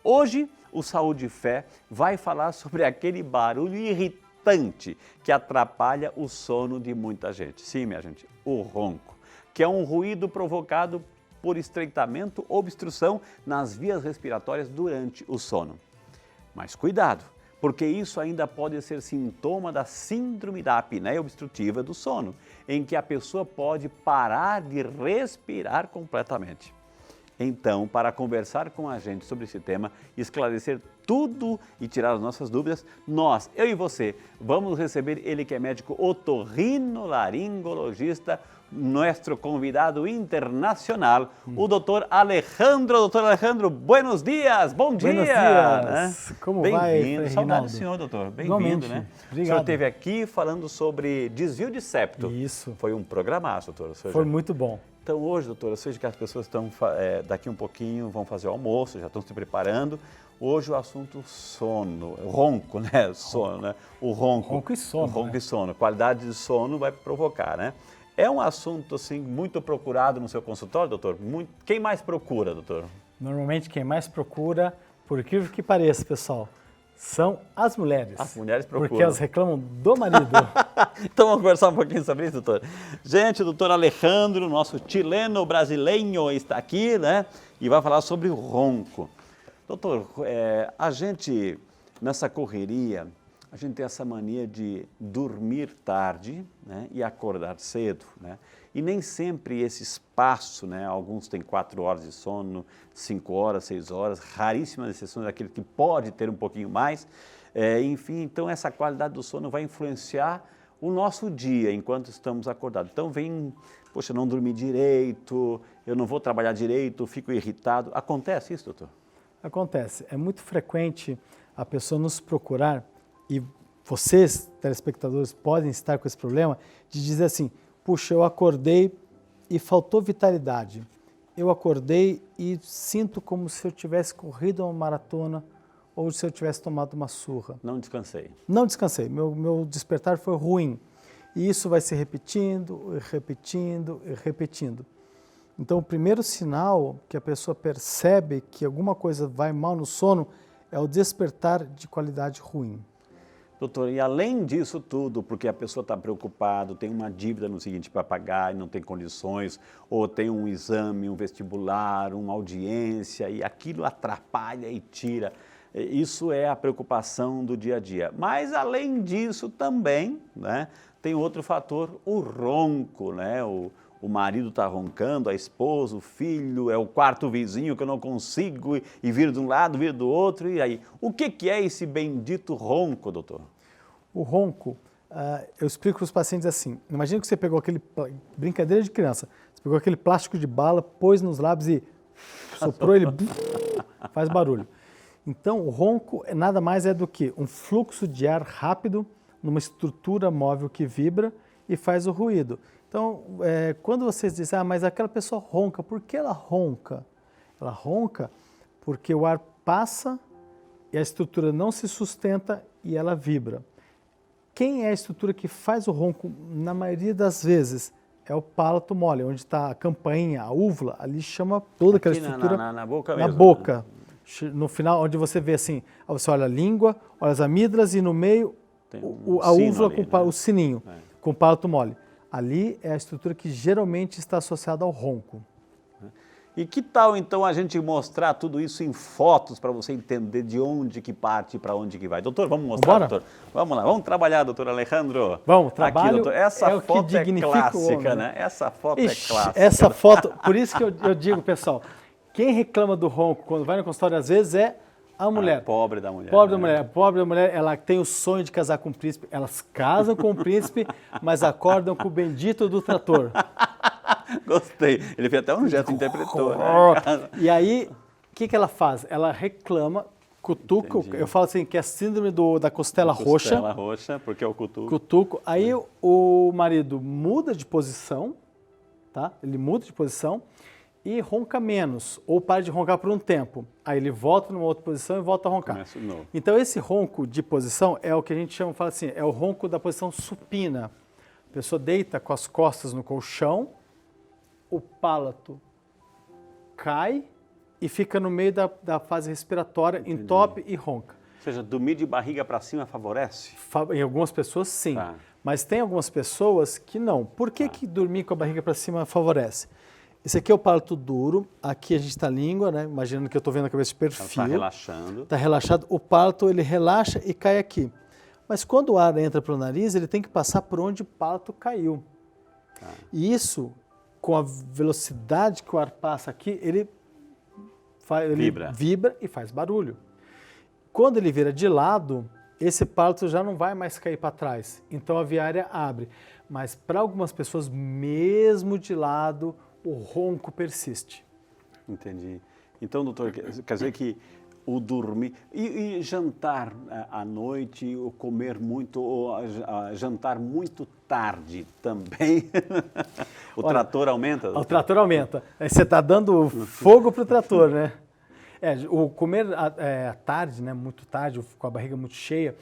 Hoje, o Saúde e Fé vai falar sobre aquele barulho irritante que atrapalha o sono de muita gente. Sim, minha gente, o ronco, que é um ruído provocado por estreitamento ou obstrução nas vias respiratórias durante o sono. Mas cuidado, porque isso ainda pode ser sintoma da síndrome da apneia obstrutiva do sono, em que a pessoa pode parar de respirar completamente. Então, para conversar com a gente sobre esse tema, esclarecer tudo e tirar as nossas dúvidas, nós, eu e você, vamos receber ele que é médico otorrinolaringologista, nosso convidado internacional, o doutor Alejandro. Doutor Alejandro, buenos dias, bom dia! Buenos dias, né? como vai, Bem-vindo, saudade do senhor, doutor, bem-vindo, né? Obrigado. O senhor esteve aqui falando sobre desvio de septo. Isso. Foi um programaço, doutor. Foi muito bom. Então hoje, doutora, eu sei que as pessoas estão, daqui um pouquinho vão fazer o almoço, já estão se preparando. Hoje o assunto sono, ronco, né? Sono, né? O ronco. Ronco e sono. O ronco, né? e sono. Qualidade de sono vai provocar, né? É um assunto, assim, muito procurado no seu consultório, doutor? Quem mais procura, doutor? Normalmente quem mais procura, por incrível que pareça, pessoal, são as mulheres. As mulheres procuram. Porque elas reclamam do marido. Então vamos conversar um pouquinho sobre isso, doutor. Gente, o doutor Alejandro, nosso chileno-brasileiro, está aqui, né? E vai falar sobre o ronco. Doutor, a gente, nessa correria, a gente tem essa mania de dormir tarde, né, e acordar cedo, né? E nem sempre esse espaço, né? Alguns têm 4 horas de sono, 5 horas, 6 horas, raríssimas exceções daquele que pode ter um pouquinho mais. Enfim, então essa qualidade do sono vai influenciar o nosso dia enquanto estamos acordados. Então vem, poxa, não dormi direito, eu não vou trabalhar direito, fico irritado. Acontece isso, doutor? Acontece. É muito frequente a pessoa nos procurar, e vocês, telespectadores, podem estar com esse problema, de dizer assim, puxa, eu acordei e faltou vitalidade. Eu acordei e sinto como se eu tivesse corrido uma maratona ou se eu tivesse tomado uma surra. Não descansei. Não descansei, meu despertar foi ruim. E isso vai se repetindo, repetindo, repetindo. Então, o primeiro sinal que a pessoa percebe que alguma coisa vai mal no sono é o despertar de qualidade ruim. Doutor, e além disso tudo, porque a pessoa está preocupada, tem uma dívida no seguinte para pagar e não tem condições, ou tem um exame, um vestibular, uma audiência, e aquilo atrapalha e tira. Isso é a preocupação do dia a dia. Mas, além disso, também, né, tem outro fator, o ronco, né? O marido está roncando, a esposa, o filho, é o quarto vizinho que eu não consigo e vir de um lado, vir do outro, e aí? O que é esse bendito ronco, doutor? O ronco, eu explico para os pacientes assim, imagina que você pegou aquele, brincadeira de criança, você pegou aquele plástico de bala, pôs nos lábios e soprou, ele faz barulho. Então, o ronco nada mais é do que um fluxo de ar rápido numa estrutura móvel que vibra e faz o ruído. Então, quando vocês dizem, mas aquela pessoa ronca, por que ela ronca? Ela ronca porque o ar passa e a estrutura não se sustenta e ela vibra. Quem é a estrutura que faz o ronco, na maioria das vezes, é o palato mole, onde está a campainha, a úvula, ali chama toda aquela estrutura na boca mesmo. Na boca, no final, onde você vê assim, você olha a língua, olha as amígdalas e no meio a úvula ali, com o sininho, com o palato mole. Ali é a estrutura que geralmente está associada ao ronco. E que tal, então, a gente mostrar tudo isso em fotos para você entender de onde que parte e para onde que vai? Doutor, vamos mostrar, Bora? doutor? Vamos lá, vamos trabalhar, doutor Alejandro? Vamos, trabalho. Aqui, doutor. Essa é o que foto dignifica é clássica, o homem, né? Essa foto Ixi, é clássica. Essa foto, por isso que eu digo, pessoal, quem reclama do ronco quando vai no consultório, às vezes, é a mulher. Pobre da mulher. Pobre da mulher. Pobre da mulher, ela tem o sonho de casar com o príncipe, elas casam com o príncipe, mas acordam com o bendito do trator. Gostei. Ele fez até um gesto, interpretou. Né? E aí, o que ela faz? Ela reclama, cutuca, Entendi. eu falo assim, que é a síndrome da costela roxa. Costela roxa, porque é o cutuco. Cutuco. Aí o marido muda de posição, tá? Ele muda de posição e ronca menos, ou para de roncar por um tempo. Aí ele volta numa outra posição e volta a roncar. Começa de novo. Então esse ronco de posição é o que a gente chama, fala assim, é o ronco da posição supina. A pessoa deita com as costas no colchão, o palato cai e fica no meio da fase respiratória, entope e ronca. Ou seja, dormir de barriga para cima favorece? Em algumas pessoas, sim. Tá. Mas tem algumas pessoas que não. Por que que dormir com a barriga para cima favorece? Esse aqui é o palato duro, aqui a gente está a língua, né? Imaginando que eu estou vendo a cabeça de perfil. Está relaxando. Está relaxado. O palato, ele relaxa e cai aqui. Mas quando o ar entra pelo nariz, ele tem que passar por onde o palato caiu. Tá. E isso, com a velocidade que o ar passa aqui, ele vibra e faz barulho. Quando ele vira de lado, esse palato já não vai mais cair para trás. Então a via aérea abre. Mas para algumas pessoas, mesmo de lado, o ronco persiste. Entendi. Então, doutor, quer dizer que o dormir... E jantar à noite, ou comer muito, ou jantar muito tarde também? O trator aumenta? Doutor? O trator aumenta. Você está dando fogo para o trator, né? O comer à tarde, né, muito tarde, com a barriga muito cheia,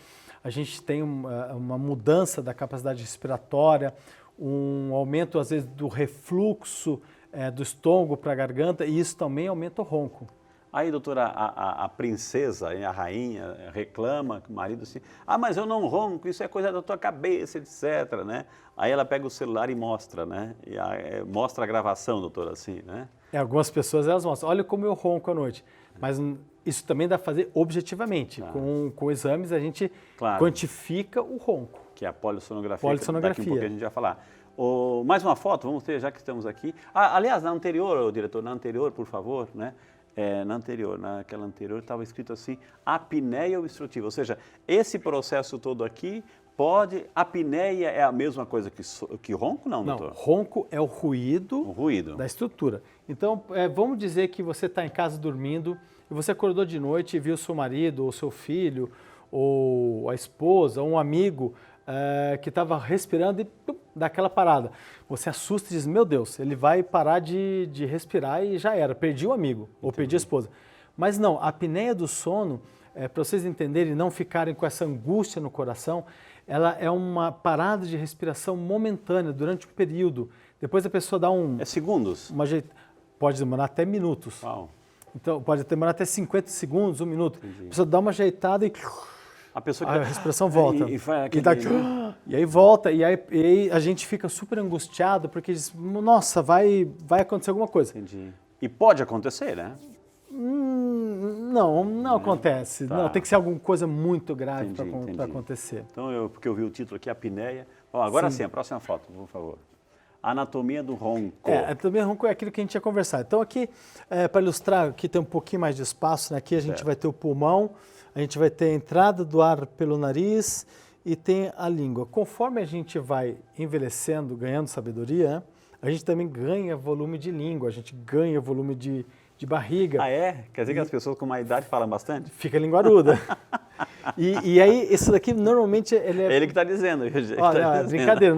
a gente tem uma mudança da capacidade respiratória, um aumento, às vezes, do refluxo do estômago para a garganta, e isso também aumenta o ronco. Aí, doutora, a princesa, a rainha, reclama que o marido assim, mas eu não ronco, isso é coisa da tua cabeça, etc, né? Aí ela pega o celular e mostra, né? E mostra a gravação, doutora, assim, né? Algumas pessoas, elas mostram, olha como eu ronco à noite. Mas isso também dá para fazer objetivamente. Com exames, a gente quantifica o ronco. Que é a polissonografia. Polissonografia. Daqui um pouquinho a gente vai falar. Mais uma foto, vamos ter, já que estamos aqui. Aliás, na anterior, diretor, na anterior, por favor, né? Naquela anterior estava escrito assim, apneia obstrutiva, ou seja, esse processo todo aqui pode, apneia é a mesma coisa que ronco, não, doutor? Não, ronco é o ruído da estrutura. Então, vamos dizer que você está em casa dormindo e você acordou de noite e viu seu marido, ou seu filho, ou a esposa, ou um amigo que estava respirando e dá aquela parada. Você assusta e diz, meu Deus, ele vai parar de respirar e já era, perdi o amigo, ou perdi a esposa. Mas não, a apneia do sono, para vocês entenderem e não ficarem com essa angústia no coração, ela é uma parada de respiração momentânea durante um período. Depois a pessoa dá segundos? Pode demorar até minutos. Uau. Então pode demorar até 50 segundos, 1 minuto. Entendi. A pessoa dá uma ajeitada e a respiração volta. E aí volta, e aí a gente fica super angustiado, porque diz, nossa, vai acontecer alguma coisa. Entendi. E pode acontecer, né? Não acontece. Tá. Não, tem que ser alguma coisa muito grave para acontecer. Então, porque eu vi o título aqui, apneia. Agora sim, a próxima foto, por favor. Anatomia do ronco. A anatomia do ronco é aquilo que a gente ia conversar. Então aqui, para ilustrar, aqui tem um pouquinho mais de espaço, né? Aqui a gente vai ter o pulmão, a gente vai ter a entrada do ar pelo nariz e tem a língua. Conforme a gente vai envelhecendo, ganhando sabedoria, né? A gente também ganha volume de língua, a gente ganha volume de barriga. Quer dizer que as pessoas com uma idade falam bastante? Fica linguaruda. E aí, isso daqui normalmente... Ele que está dizendo. Brincadeira,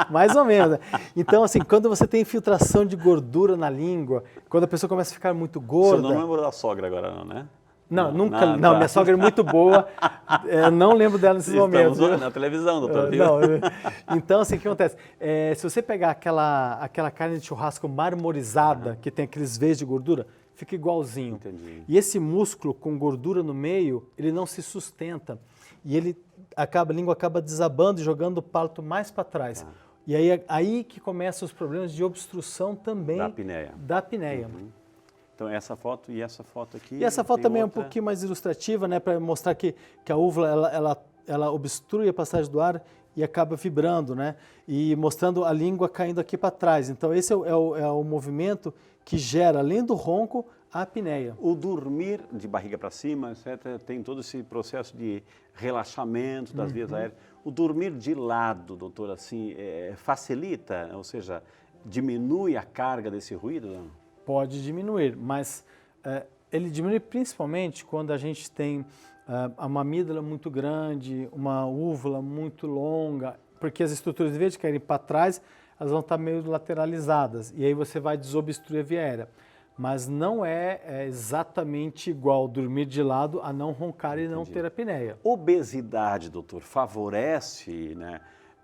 mais ou menos. Então, assim, quando você tem infiltração de gordura na língua, quando a pessoa começa a ficar muito gorda... Você não lembra da sogra agora, não, né? Não, nunca. Não, minha sogra é muito boa. Não lembro dela nesses momentos. Estamos na televisão, doutor. Então, assim, o que acontece? Se você pegar aquela carne de churrasco marmorizada, que tem aqueles veios de gordura, fica igualzinho. Entendi. E esse músculo com gordura no meio, ele não se sustenta. E a língua acaba desabando e jogando o palato mais para trás. E aí que começam os problemas de obstrução também da apneia. Então, essa foto e essa foto aqui... E essa foto também é um pouquinho mais ilustrativa, né, para mostrar que a úvula, ela obstrui a passagem do ar e acaba vibrando, né, e mostrando a língua caindo aqui para trás. Então, esse é o movimento que gera, além do ronco, a apneia. O dormir de barriga para cima, etc., tem todo esse processo de relaxamento das vias aéreas. O dormir de lado, doutor, assim, facilita, ou seja, diminui a carga desse ruído, não? Pode diminuir, mas ele diminui principalmente quando a gente tem uma amígdala muito grande, uma úvula muito longa, porque as estruturas, em vez de caírem para trás, elas vão estar meio lateralizadas, e aí você vai desobstruir a via aérea. Mas não é exatamente igual dormir de lado a não roncar e não ter apneia. Obesidade, doutor, favorece, né,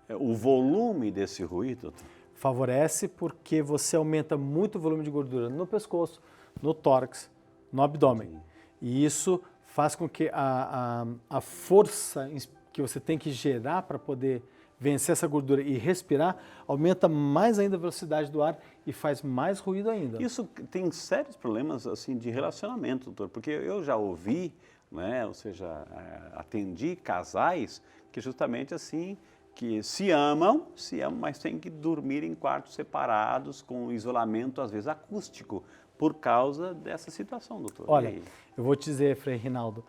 o volume desse ruído, doutor? Favorece porque você aumenta muito o volume de gordura no pescoço, no tórax, no abdômen. Sim. E isso faz com que a força que você tem que gerar para poder vencer essa gordura e respirar, aumenta mais ainda a velocidade do ar e faz mais ruído ainda. Isso tem sérios problemas assim de relacionamento, doutor, porque eu já ouvi, né, ou seja, atendi casais que justamente assim, que se amam, mas têm que dormir em quartos separados, com isolamento às vezes acústico, por causa dessa situação, doutor. Olha, eu vou te dizer, Frei Rinaldo,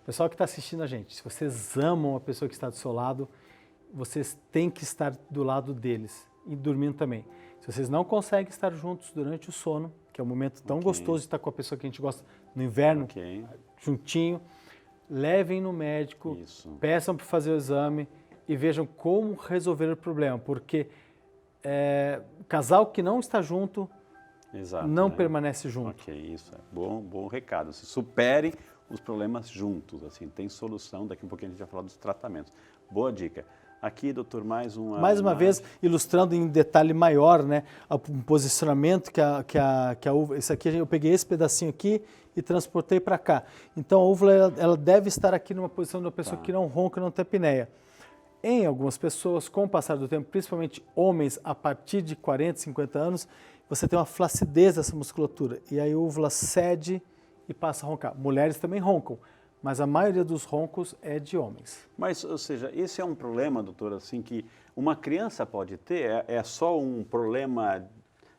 pessoal que está assistindo a gente, se vocês amam a pessoa que está do seu lado, vocês têm que estar do lado deles e dormindo também. Se vocês não conseguem estar juntos durante o sono, que é um momento tão gostoso de estar com a pessoa que a gente gosta no inverno, juntinho, levem no médico, peçam para fazer o exame e vejam como resolver o problema, porque casal que não está junto não permanece junto. Ok, isso é bom recado. Se superem os problemas juntos, assim, tem solução. Daqui a pouquinho a gente vai falar dos tratamentos. Boa dica. Aqui, doutor, mais uma vez, ilustrando em detalhe maior, né, o posicionamento que a úvula, isso aqui eu peguei esse pedacinho aqui e transportei para cá. Então a úvula ela deve estar aqui numa posição de uma pessoa que não ronca, não tem apneia. Em algumas pessoas, com o passar do tempo, principalmente homens a partir de 40, 50 anos, você tem uma flacidez dessa musculatura e a úvula cede e passa a roncar. Mulheres também roncam, mas a maioria dos roncos é de homens. Mas, ou seja, esse é um problema, doutor, assim, que uma criança pode ter? É só um problema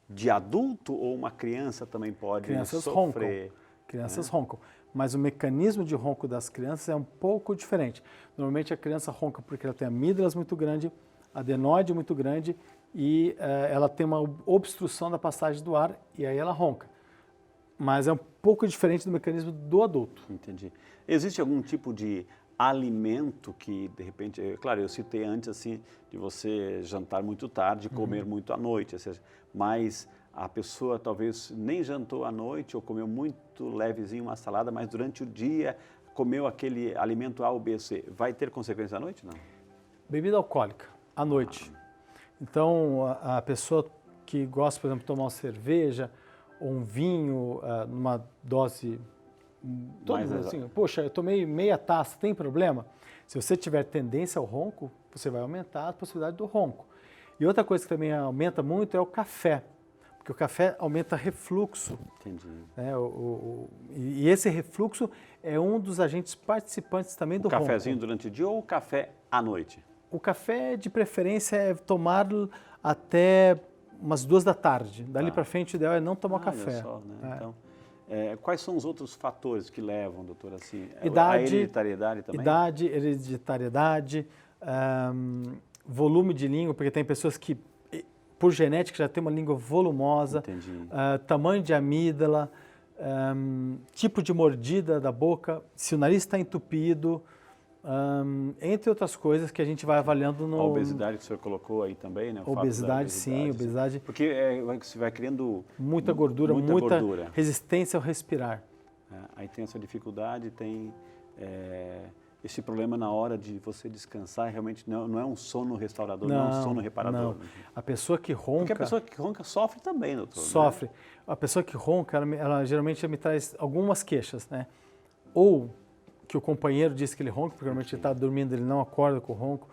de adulto ou uma criança também pode sofrer? Crianças roncam, mas o mecanismo de ronco das crianças é um pouco diferente. Normalmente a criança ronca porque ela tem amígdalas muito grande, adenoide muito grande e ela tem uma obstrução da passagem do ar e aí ela ronca. Mas é um pouco diferente do mecanismo do adulto. Entendi. Existe algum tipo de alimento que, de repente, claro, eu citei antes, assim, de você jantar muito tarde, comer muito à noite, ou seja, mas a pessoa talvez nem jantou à noite ou comeu muito levezinho uma salada, mas durante o dia comeu aquele alimento A ou B, C, vai ter consequência à noite, não? Bebida alcoólica, à noite. Então, a pessoa que gosta, por exemplo, de tomar uma cerveja ou um vinho numa dose, assim, poxa, eu tomei meia taça, tem problema? Se você tiver tendência ao ronco, você vai aumentar a possibilidade do ronco. E outra coisa que também aumenta muito é o café, porque o café aumenta refluxo. Entendi. E esse refluxo é um dos agentes participantes também do ronco. O cafezinho durante o dia ou o café à noite? O café, de preferência, é tomá-lo até umas 2 da tarde. Dali para frente, o ideal é não tomar café. Olha só, né? Então, quais são os outros fatores que levam, doutor, assim? Idade, a hereditariedade também? Idade, hereditariedade, volume de língua, porque tem pessoas que, por genética, já têm uma língua volumosa. Entendi. Tamanho de amígdala, tipo de mordida da boca, se o nariz está entupido, entre outras coisas que a gente vai avaliando no... A obesidade que o senhor colocou aí também, né? Obesidade, sim, obesidade. Porque você vai criando... Muita gordura, muita resistência ao respirar. Aí tem essa dificuldade, tem esse problema na hora de você descansar, realmente não é um sono restaurador, não é um sono reparador. Não. A pessoa que ronca... Porque a pessoa que ronca sofre também, doutor. Sofre. Né? A pessoa que ronca, ela geralmente me traz algumas queixas, né? Ou que o companheiro disse que ele ronca, porque normalmente ele está dormindo, ele não acorda com o ronco,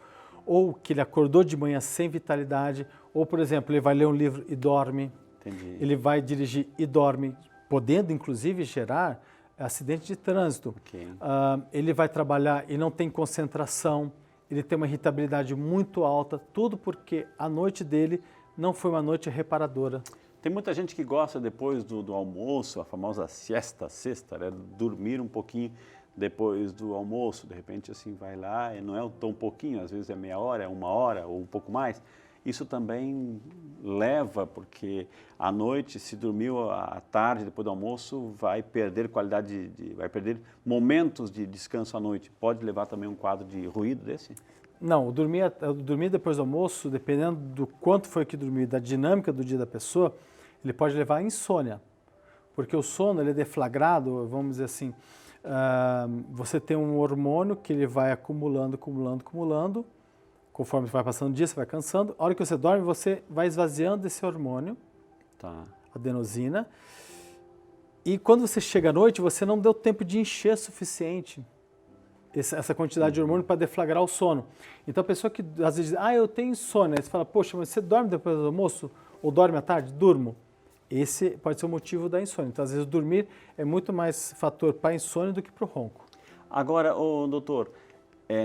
ou que ele acordou de manhã sem vitalidade, ou, por exemplo, ele vai ler um livro e dorme, Entendi. Ele vai dirigir e dorme, podendo, inclusive, gerar acidente de trânsito. Okay. Ele vai trabalhar e não tem concentração, ele tem uma irritabilidade muito alta, tudo porque a noite dele não foi uma noite reparadora. Tem muita gente que gosta, depois do almoço, a famosa siesta, né, dormir um pouquinho depois do almoço, de repente assim vai lá, e não é tão pouquinho, às vezes é meia hora, é 1 hora ou um pouco mais. Isso também leva, porque à noite, se dormiu à tarde, depois do almoço, vai perder qualidade, vai perder momentos de descanso à noite. Pode levar também um quadro de ruído desse? Não, dormir depois do almoço, dependendo do quanto foi que dormiu, da dinâmica do dia da pessoa, ele pode levar à insônia, porque o sono ele é deflagrado, vamos dizer assim, você tem um hormônio que ele vai acumulando, conforme vai passando o dia, você vai cansando. A hora que você dorme, você vai esvaziando esse hormônio. Tá. adenosina. E quando você chega à noite, você não deu tempo de encher suficiente essa quantidade de hormônio para deflagrar o sono. Então a pessoa que às vezes diz, eu tenho insônia, aí você fala, poxa, mas você dorme depois do almoço? Ou dorme à tarde? Durmo. Esse pode ser o motivo da insônia. Então às vezes dormir é muito mais fator para a insônia do que para o ronco. Agora, doutor,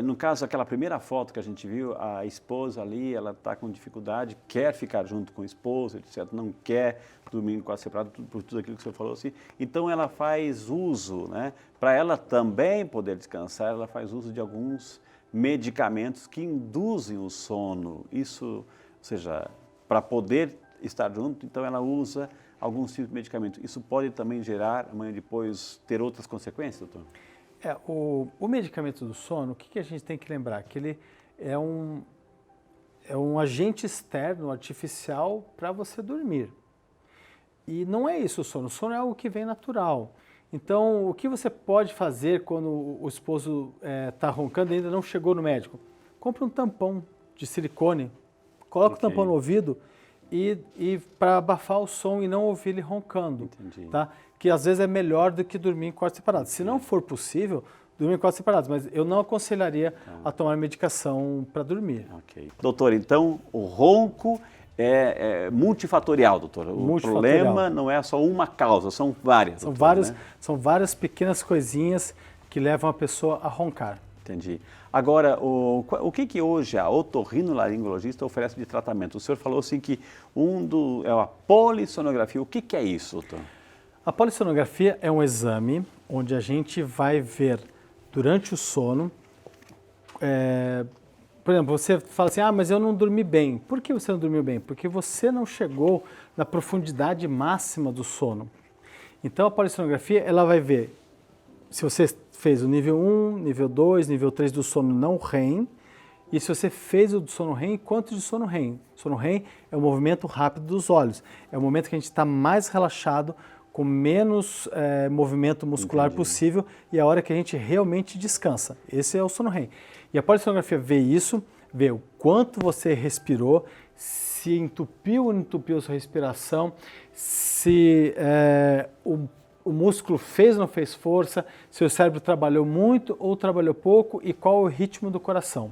no caso, aquela primeira foto que a gente viu, a esposa ali, ela está com dificuldade, quer ficar junto com o esposo, etc., não quer dormir em quarto separado, por tudo aquilo que o senhor falou assim. Então, ela faz uso, né? Para ela também poder descansar, ela faz uso de alguns medicamentos que induzem o sono. Isso, ou seja, para poder estar junto, então ela usa alguns tipos de medicamentos. Isso pode também gerar, amanhã depois, ter outras consequências, doutor? O medicamento do sono, o que a gente tem que lembrar? Que ele é um agente externo, artificial, para você dormir. E não é isso o sono é algo que vem natural. Então, o que você pode fazer quando o esposo está roncando e ainda não chegou no médico? Compre um tampão de silicone, coloque o tampão no ouvido e para abafar o som e não ouvir ele roncando. Entendi. Tá? Que às vezes é melhor do que dormir em quartos separados. Se não for possível, dormir em quartos separados, mas eu não aconselharia a tomar medicação para dormir. Ok. Doutor, então o ronco é multifatorial, doutor. O problema não é só uma causa, são várias. São, doutor, né? São várias pequenas coisinhas que levam a pessoa a roncar. Entendi. Agora, o que hoje a otorrinolaringologista oferece de tratamento? O senhor falou assim que é a polissonografia. O que é isso, doutor? A polissonografia é um exame onde a gente vai ver durante o sono, por exemplo, você fala assim, mas eu não dormi bem. Por que você não dormiu bem? Porque você não chegou na profundidade máxima do sono. Então a polissonografia, ela vai ver se você fez o nível 1, nível 2, nível 3 do sono não REM, e se você fez o do sono REM, quanto de sono REM? Sono REM é o movimento rápido dos olhos, é o momento que a gente está mais relaxado, com menos movimento muscular possível e é a hora que a gente realmente descansa. Esse é o sono REM. E a polissonografia vê isso, vê o quanto você respirou, se entupiu ou não entupiu sua respiração, se o músculo fez ou não fez força, se o cérebro trabalhou muito ou trabalhou pouco e qual é o ritmo do coração.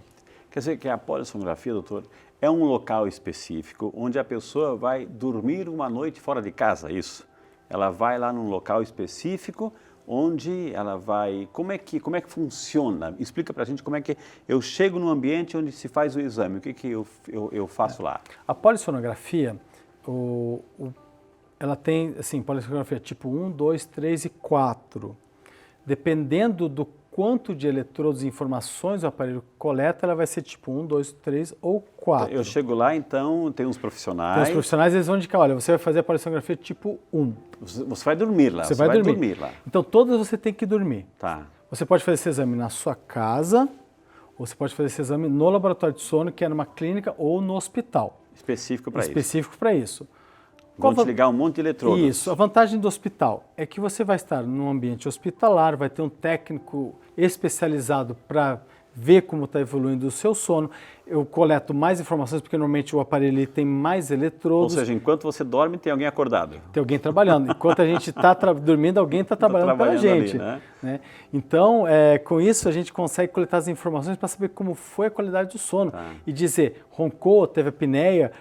Quer dizer que a polissonografia, doutor, é um local específico onde a pessoa vai dormir uma noite fora de casa, isso? Ela vai lá num local específico onde ela vai... Como é que funciona? Explica pra gente como é que eu chego num ambiente onde se faz o exame. O que eu faço lá? A polissonografia, ela tem, assim, polissonografia tipo 1, 2, 3 e 4. Dependendo do quanto de eletrodos e informações o aparelho coleta, ela vai ser tipo 1, 2, 3 ou 4. Eu chego lá, então, tem uns profissionais... Tem os profissionais, eles vão indicar, olha, você vai fazer a polissonografia tipo 1. Você vai dormir lá. Você vai dormir lá. Então, todas você tem que dormir. Tá. Você pode fazer esse exame na sua casa, ou você pode fazer esse exame no laboratório de sono, que é numa clínica ou no hospital. Específico para isso. Específico para isso. Vão te ligar um monte de eletrodos. Isso. A vantagem do hospital é que você vai estar num ambiente hospitalar, vai ter um técnico especializado para ver como está evoluindo o seu sono. Eu coleto mais informações, porque normalmente o aparelho tem mais eletrodos. Ou seja, enquanto você dorme, tem alguém acordado. Tem alguém trabalhando. Enquanto a gente está dormindo, alguém está trabalhando pela gente. Ali, né? Então, com isso, a gente consegue coletar as informações para saber como foi a qualidade do sono. E dizer, roncou, teve apneia,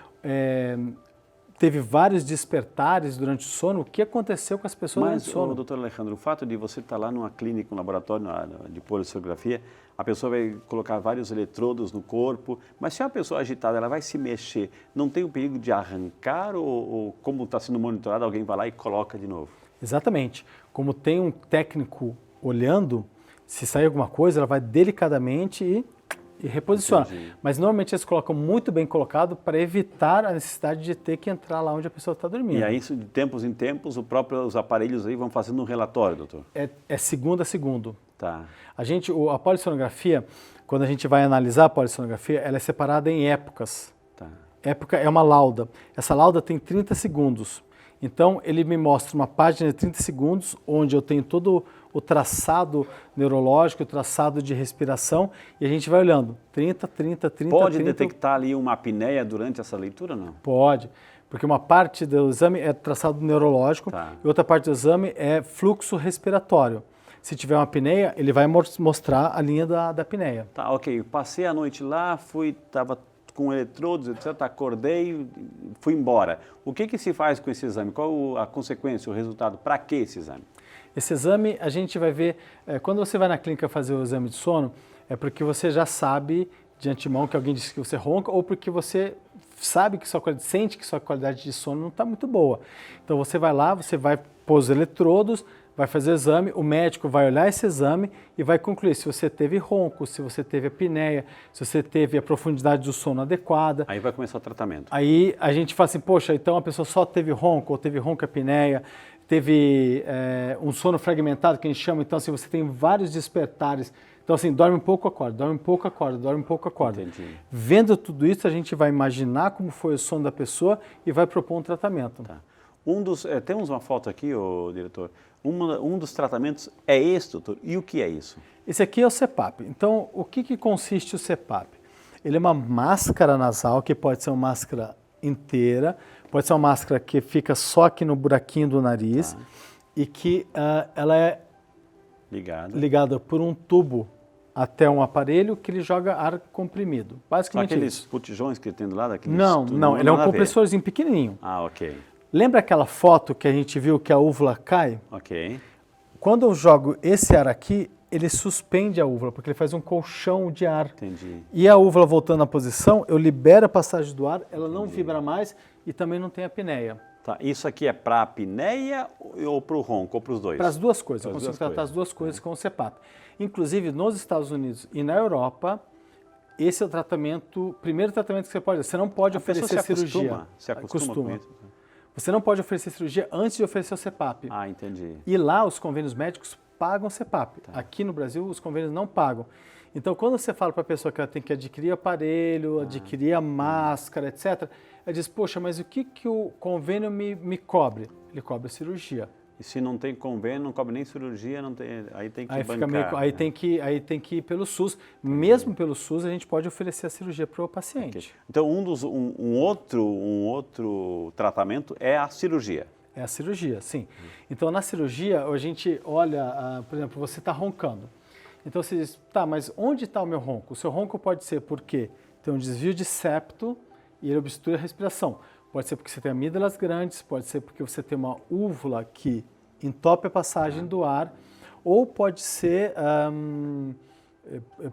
teve vários despertares durante o sono, o que aconteceu com as pessoas durante o sono. Mas, doutor Alejandro, o fato de você estar lá numa clínica, um laboratório de polissonografia, a pessoa vai colocar vários eletrodos no corpo, mas se é uma pessoa agitada, ela vai se mexer, não tem o perigo de arrancar ou como está sendo monitorado, alguém vai lá e coloca de novo? Exatamente. Como tem um técnico olhando, se sair alguma coisa, ela vai delicadamente e reposiciona. Entendi. Mas normalmente eles colocam muito bem colocado para evitar a necessidade de ter que entrar lá onde a pessoa está dormindo. E aí, isso de tempos em tempos, os aparelhos aí vão fazendo um relatório, doutor? É segundo a segundo. Tá. A polissonografia, quando a gente vai analisar a polissonografia, ela é separada em épocas. Tá. Época é uma lauda. Essa lauda tem 30 segundos. Então, ele me mostra uma página de 30 segundos, onde eu tenho todo o traçado neurológico, o traçado de respiração, e a gente vai olhando. 30, 30, 30, Pode 30. detectar ali uma apneia durante essa leitura, não? Pode. Porque uma parte do exame é traçado neurológico e outra parte do exame é fluxo respiratório. Se tiver uma apneia, ele vai mostrar a linha da apneia. Tá, ok. Passei a noite lá, estava com eletrodos, etc. Acordei, fui embora. O que se faz com esse exame? Qual a consequência, o resultado? Para que esse exame? Esse exame a gente vai ver, quando você vai na clínica fazer o exame de sono, é porque você já sabe de antemão que alguém disse que você ronca ou porque você sabe que sente que sua qualidade de sono não está muito boa. Então você vai lá, você vai pôr os eletrodos, vai fazer o exame, o médico vai olhar esse exame e vai concluir se você teve ronco, se você teve apneia, se você teve a profundidade do sono adequada. Aí vai começar o tratamento. Aí a gente fala assim, poxa, então a pessoa só teve ronco ou teve ronco e apneia, teve um sono fragmentado, que a gente chama, então assim, você tem vários despertares. Então assim, dorme um pouco, acorda, dorme um pouco, acorda, dorme um pouco, acorda. Entendi. Vendo tudo isso, a gente vai imaginar como foi o sono da pessoa e vai propor um tratamento. Tá. Temos uma foto aqui, diretor. Um dos tratamentos é esse, doutor. E o que é isso? Esse aqui é o CPAP. Então, o que consiste o CPAP? Ele é uma máscara nasal, que pode ser uma máscara inteira, pode ser uma máscara que fica só aqui no buraquinho do nariz e que ela é ligada por um tubo até um aparelho que ele joga ar comprimido. Basicamente aqueles isso. botijões que ele tem do lado? Não, ele é um compressorzinho pequenininho. Ah, ok. Lembra aquela foto que a gente viu que a úvula cai? Ok. Quando eu jogo esse ar aqui, ele suspende a úvula, porque ele faz um colchão de ar. Entendi. E a úvula voltando à posição, eu libero a passagem do ar, ela não vibra mais e também não tem apneia. Tá. Isso aqui é para a apneia ou para o ronco, ou para os dois? Para as duas coisas. Eu consigo tratar as duas coisas com o CPAP. Inclusive, nos Estados Unidos e na Europa, esse é o primeiro tratamento que você pode fazer. Você não pode oferecer cirurgia. Se acostuma com isso. Você não pode oferecer cirurgia antes de oferecer o CPAP. Ah, entendi. E lá os convênios médicos pagam o CPAP. Tá. Aqui no Brasil os convênios não pagam. Então quando você fala para a pessoa que ela tem que adquirir aparelho, adquirir a máscara, etc., ela diz, poxa, mas o que o convênio me cobre? Ele cobre a cirurgia. E se não tem convênio, não cobre nem cirurgia, aí tem que aí bancar. Aí tem que ir pelo SUS. Mesmo pelo SUS, a gente pode oferecer a cirurgia para o paciente. Okay. Então, um outro tratamento é a cirurgia. É a cirurgia, sim. Então, na cirurgia, a gente olha, por exemplo, você está roncando. Então, você diz, tá, mas onde está o meu ronco? O seu ronco pode ser porque tem um desvio de septo e ele obstrui a respiração. Pode ser porque você tem amígdalas grandes, pode ser porque você tem uma úvula que entope a passagem do ar, ou pode ser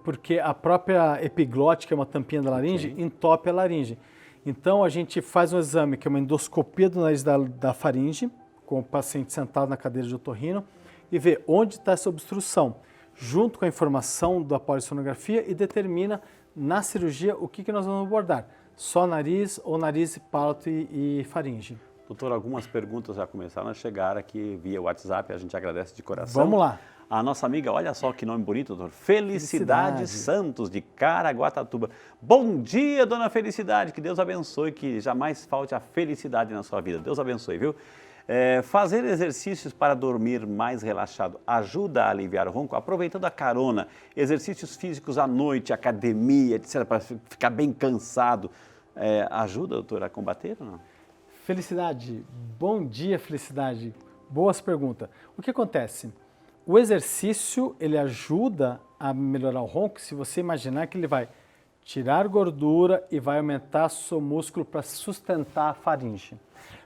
porque a própria epiglote, que é uma tampinha da laringe, entope a laringe. Então a gente faz um exame que é uma endoscopia do nariz da faringe, com o paciente sentado na cadeira de otorrino, e vê onde está essa obstrução, junto com a informação da polissonografia, e determina na cirurgia o que nós vamos abordar. Só nariz ou nariz, palato e faringe. Doutor, algumas perguntas já começaram a chegar aqui via WhatsApp, a gente agradece de coração. Vamos lá. A nossa amiga, olha só que nome bonito, doutor. Felicidade Santos, de Caraguatatuba. Bom dia, dona Felicidade, que Deus abençoe, que jamais falte a felicidade na sua vida. Deus abençoe, viu? Fazer exercícios para dormir mais relaxado ajuda a aliviar o ronco, aproveitando a carona, exercícios físicos à noite, academia, etc., para ficar bem cansado, ajuda, doutor, a combater ou não? Felicidade, bom dia, Felicidade, boas perguntas. O que acontece? O exercício, ele ajuda a melhorar o ronco se você imaginar que ele vai tirar gordura e vai aumentar o seu músculo para sustentar a faringe.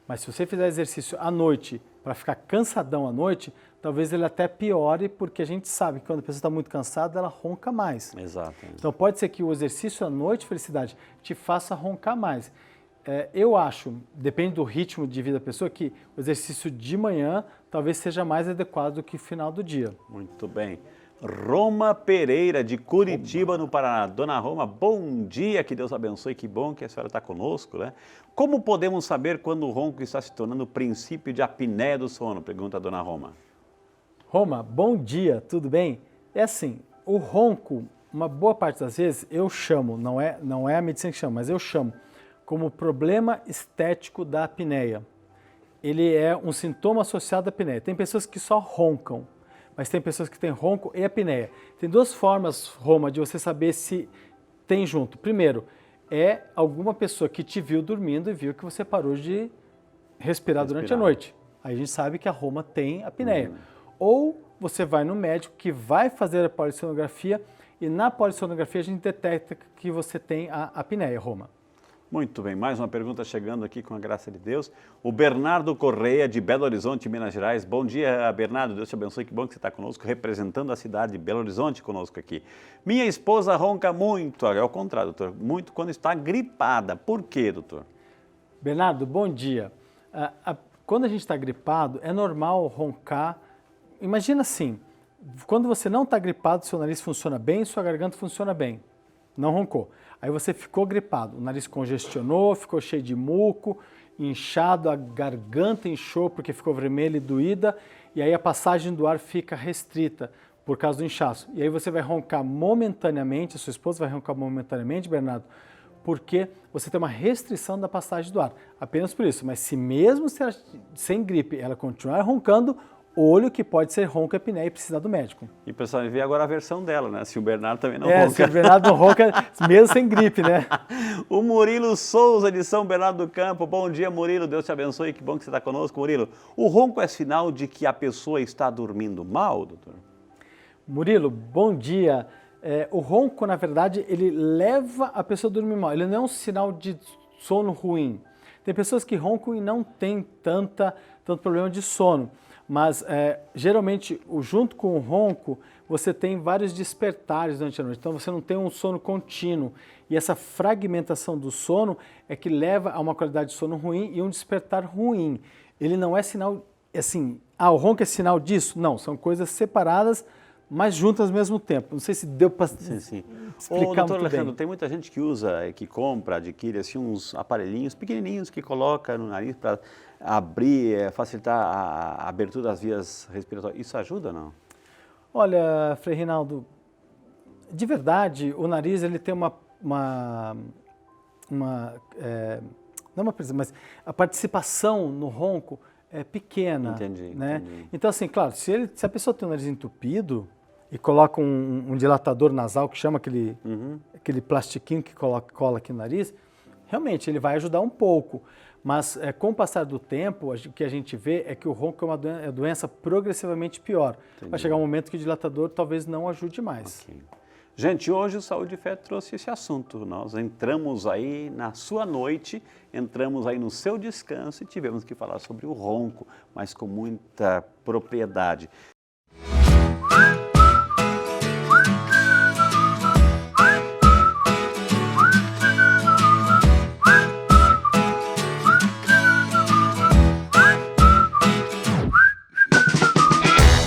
Mas se você fizer exercício à noite, para ficar cansadão à noite, talvez ele até piore, porque a gente sabe que quando a pessoa está muito cansada, ela ronca mais. Exato. Então pode ser que o exercício à noite, Felicidade, te faça roncar mais. Eu acho, depende do ritmo de vida da pessoa, que o exercício de manhã talvez seja mais adequado do que o final do dia. Muito bem. Roma Pereira, de Curitiba, no Paraná. Dona Roma, bom dia, que Deus abençoe, que bom que a senhora está conosco, né? Como podemos saber quando o ronco está se tornando o princípio de apneia do sono? Pergunta a Dona Roma. Roma, bom dia, tudo bem? É assim, o ronco, uma boa parte das vezes, eu chamo, não é a medicina que chama, mas eu chamo como problema estético da apneia. Ele é um sintoma associado à apneia. Tem pessoas que só roncam, mas tem pessoas que têm ronco e apneia. Tem duas formas, Roma, de você saber se tem junto. Primeiro, é alguma pessoa que te viu dormindo e viu que você parou de respirar durante a noite. Aí a gente sabe que a Roma tem apneia. Ou você vai no médico que vai fazer a polissonografia e na polissonografia a gente detecta que você tem a apneia, Roma. Muito bem, mais uma pergunta chegando aqui com a graça de Deus. O Bernardo Correia, de Belo Horizonte, Minas Gerais. Bom dia, Bernardo, Deus te abençoe, que bom que você está conosco, representando a cidade de Belo Horizonte conosco aqui. Minha esposa ronca muito, é o contrário, doutor, muito quando está gripada. Por quê, doutor? Bernardo, bom dia. Quando a gente está gripado, é normal roncar. Imagina assim, quando você não está gripado, seu nariz funciona bem, sua garganta funciona bem. Não roncou. Aí você ficou gripado, o nariz congestionou, ficou cheio de muco, inchado, a garganta inchou porque ficou vermelha e doída, e aí a passagem do ar fica restrita por causa do inchaço. E aí você vai roncar momentaneamente, a sua esposa vai roncar momentaneamente, Bernardo, porque você tem uma restrição da passagem do ar. Apenas por isso. Mas se mesmo sem gripe ela continuar roncando, olho que pode ser ronco-apneia e precisar do médico. E pessoal, vê agora a versão dela, né? Se o Bernardo também não ronca. Se o Bernardo não ronca, mesmo sem gripe, né? O Murilo Souza, de São Bernardo do Campo. Bom dia, Murilo. Deus te abençoe. Que bom que você está conosco, Murilo. O ronco é sinal de que a pessoa está dormindo mal, doutor? Murilo, bom dia. O ronco, na verdade, ele leva a pessoa a dormir mal. Ele não é um sinal de sono ruim. Tem pessoas que roncam e não têm tanto problema de sono. Mas, geralmente, junto com o ronco, você tem vários despertares durante a noite. Então, você não tem um sono contínuo. E essa fragmentação do sono é que leva a uma qualidade de sono ruim e um despertar ruim. Ele não é sinal, assim, o ronco é sinal disso? Não, são coisas separadas, mas juntas ao mesmo tempo. Não sei se deu para explicar doutor muito Alejandro, bem. tem muita gente que usa, que compra, adquire assim, uns aparelhinhos pequenininhos que coloca no nariz para abrir, facilitar a abertura das vias respiratórias. Isso ajuda ou não? Olha, Frei Rinaldo, de verdade, o nariz ele tem não uma presença, mas a participação no ronco é pequena. Entendi. Então, assim, claro, se a pessoa tem o nariz entupido e coloca um dilatador nasal, que chama aquele plastiquinho que cola aqui no nariz, realmente ele vai ajudar um pouco. Mas com o passar do tempo, o que a gente vê é que o ronco é uma doença progressivamente pior. Entendi. Vai chegar um momento que o dilatador talvez não ajude mais. Okay. Gente, hoje o Saúde e Fé trouxe esse assunto. Nós entramos aí na sua noite, entramos aí no seu descanso e tivemos que falar sobre o ronco, mas com muita propriedade.